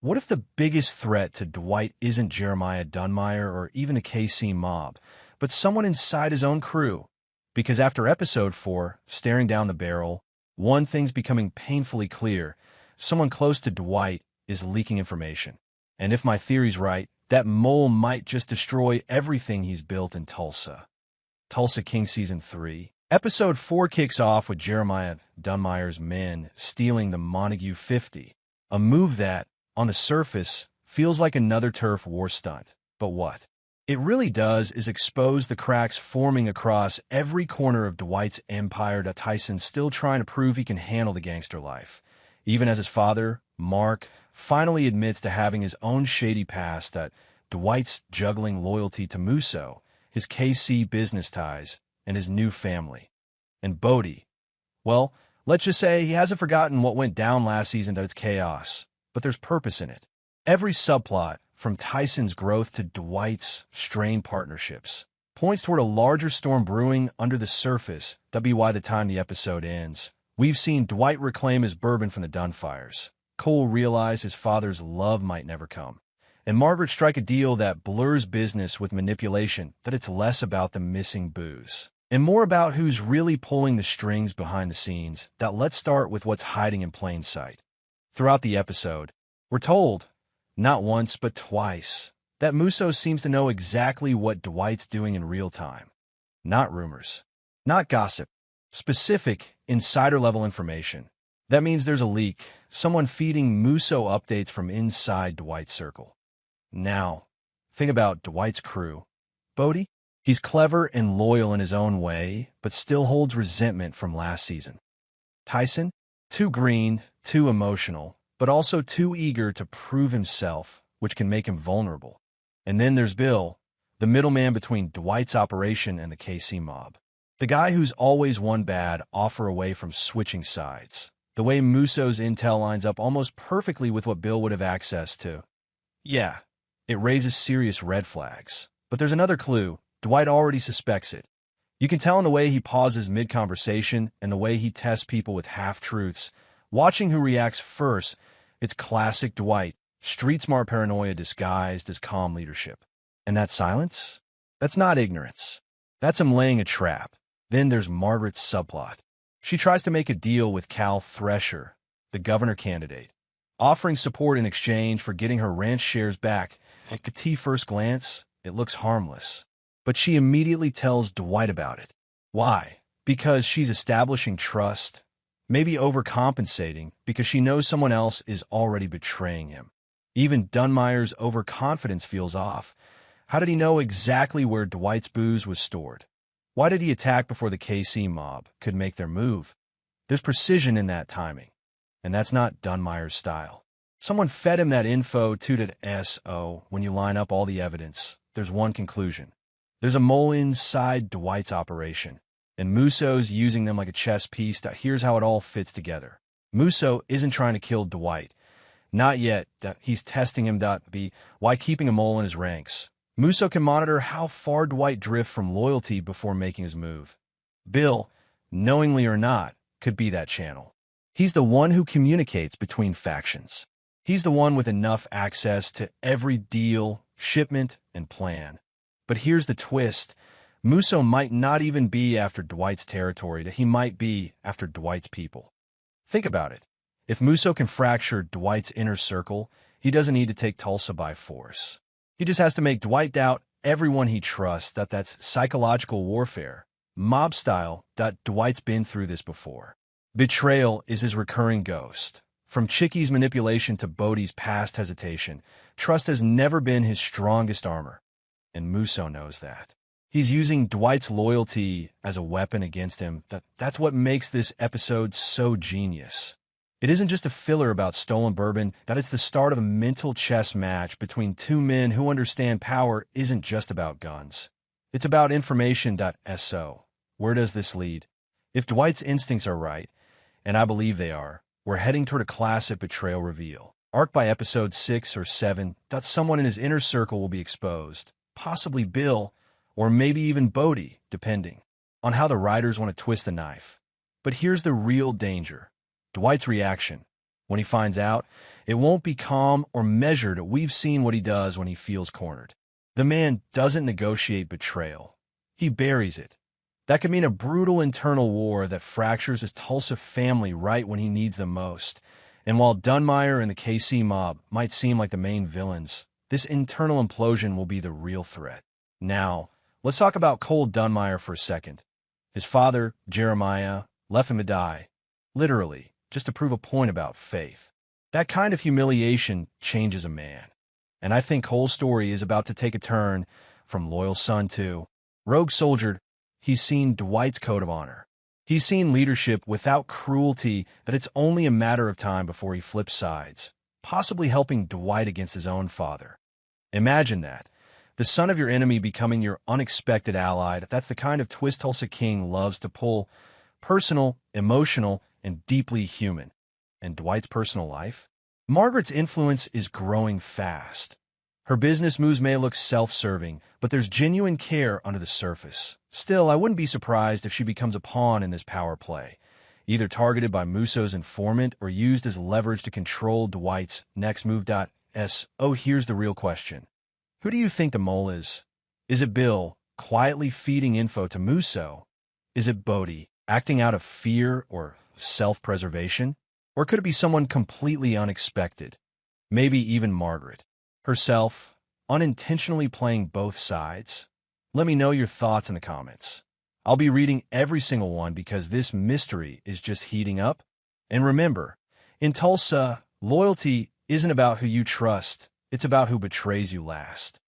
What if the biggest threat to Dwight isn't Jeremiah Dunmire or even the KC mob, but someone inside his own crew? Because after episode 4, Staring Down the Barrel, one thing's becoming painfully clear. Someone close to Dwight is leaking information. And if my theory's right, that mole might just destroy everything he's built in Tulsa. Tulsa King Season 3. Episode 4 kicks off with Jeremiah Dunmire's men stealing the Montague 50, a move that, on the surface, feels like another turf war stunt. But what it really does is expose the cracks forming across every corner of Dwight's empire that Tyson's still trying to prove he can handle the gangster life. Even as his father, Mark, finally admits to having his own shady past, that Dwight's juggling loyalty to Musso, his KC business ties, and his new family. And Bodie, well, let's just say he hasn't forgotten what went down last season, that it's chaos. But there's purpose in it. Every subplot, from Tyson's growth to Dwight's strained partnerships, points toward a larger storm brewing under the surface. That'll be why the time the episode ends, we've seen Dwight reclaim his bourbon from the Dunfires. Cole realize his father's love might never come. And Margaret strike a deal that blurs business with manipulation, that it's less about the missing booze and more about who's really pulling the strings behind the scenes. That let's start with what's hiding in plain sight. Throughout the episode, we're told, not once but twice, that Musso seems to know exactly what Dwight's doing in real time. Not rumors, not gossip, specific, insider-level information. That means there's a leak, someone feeding Musso updates from inside Dwight's circle. Now, think about Dwight's crew. Bodie? He's clever and loyal in his own way, but still holds resentment from last season. Tyson? Too green, too emotional, but also too eager to prove himself, which can make him vulnerable. And then there's Bill, the middleman between Dwight's operation and the KC mob. The guy who's always one bad offer away from switching sides. The way Musso's intel lines up almost perfectly with what Bill would have access to. Yeah, it raises serious red flags. But there's another clue. Dwight already suspects it. You can tell in the way he pauses mid-conversation and the way he tests people with half-truths. Watching who reacts first, it's classic Dwight, street-smart paranoia disguised as calm leadership. And that silence? That's not ignorance. That's him laying a trap. Then there's Margaret's subplot. She tries to make a deal with Cal Thresher, the governor candidate, offering support in exchange for getting her ranch shares back. At the first glance, it looks harmless. But she immediately tells Dwight about it. Why? Because she's establishing trust, maybe overcompensating because she knows someone else is already betraying him. Even Dunmire's overconfidence feels off. How did he know exactly where Dwight's booze was stored? Why did he attack before the KC mob could make their move? There's precision in that timing, and that's not Dunmire's style. Someone fed him that info to when you line up all the evidence. There's one conclusion. There's a mole inside Dwight's operation, and Musso's using them like a chess piece. Here's how it all fits together. Musso isn't trying to kill Dwight. Not yet. He's testing him. Why keeping a mole in his ranks? Musso can monitor how far Dwight drifts from loyalty before making his move. Bill, knowingly or not, could be that channel. He's the one who communicates between factions. He's the one with enough access to every deal, shipment, and plan. But here's the twist. Musso might not even be after Dwight's territory. He might be after Dwight's people. Think about it. If Musso can fracture Dwight's inner circle, he doesn't need to take Tulsa by force. He just has to make Dwight doubt everyone he trusts. That's psychological warfare. Mob style. Dwight's been through this before. Betrayal is his recurring ghost. From Chickie's manipulation to Bodie's past hesitation, trust has never been his strongest armor. And Musso knows that. He's using Dwight's loyalty as a weapon against him. That's what makes this episode so genius. It isn't just a filler about stolen bourbon, that it's the start of a mental chess match between two men who understand power isn't just about guns. It's about information. Where does this lead? If Dwight's instincts are right, and I believe they are, we're heading toward a classic betrayal reveal. Arc by episode 6 or 7, someone in his inner circle will be exposed. Possibly Bill, or maybe even Bodie, depending on how the writers want to twist the knife. But here's the real danger. Dwight's reaction. When he finds out, it won't be calm or measured. We've seen what he does when he feels cornered. The man doesn't negotiate betrayal. He buries it. That could mean a brutal internal war that fractures his Tulsa family right when he needs them most. And while Dunmire and the KC mob might seem like the main villains, this internal implosion will be the real threat. Now, let's talk about Cole Dunmire for a second. His father, Jeremiah, left him to die, literally, just to prove a point about faith. That kind of humiliation changes a man. And I think Cole's story is about to take a turn from loyal son to rogue soldier. He's seen Dwight's code of honor. He's seen leadership without cruelty, that it's only a matter of time before he flips sides, possibly helping Dwight against his own father. Imagine that. The son of your enemy becoming your unexpected ally. That's the kind of twist Tulsa King loves to pull. Personal, emotional, and deeply human. And Dwight's personal life? Margaret's influence is growing fast. Her business moves may look self-serving, but there's genuine care under the surface. Still, I wouldn't be surprised if she becomes a pawn in this power play, either targeted by Musso's informant or used as leverage to control Dwight's next move. Oh, here's the real question. Who do you think the mole is? Is it Bill, quietly feeding info to Musso? Is it Bodie, acting out of fear or self-preservation? Or could it be someone completely unexpected? Maybe even Margaret herself, unintentionally playing both sides? Let me know your thoughts in the comments. I'll be reading every single one because this mystery is just heating up. And remember, in Tulsa, loyalty isn't about who you trust, it's about who betrays you last.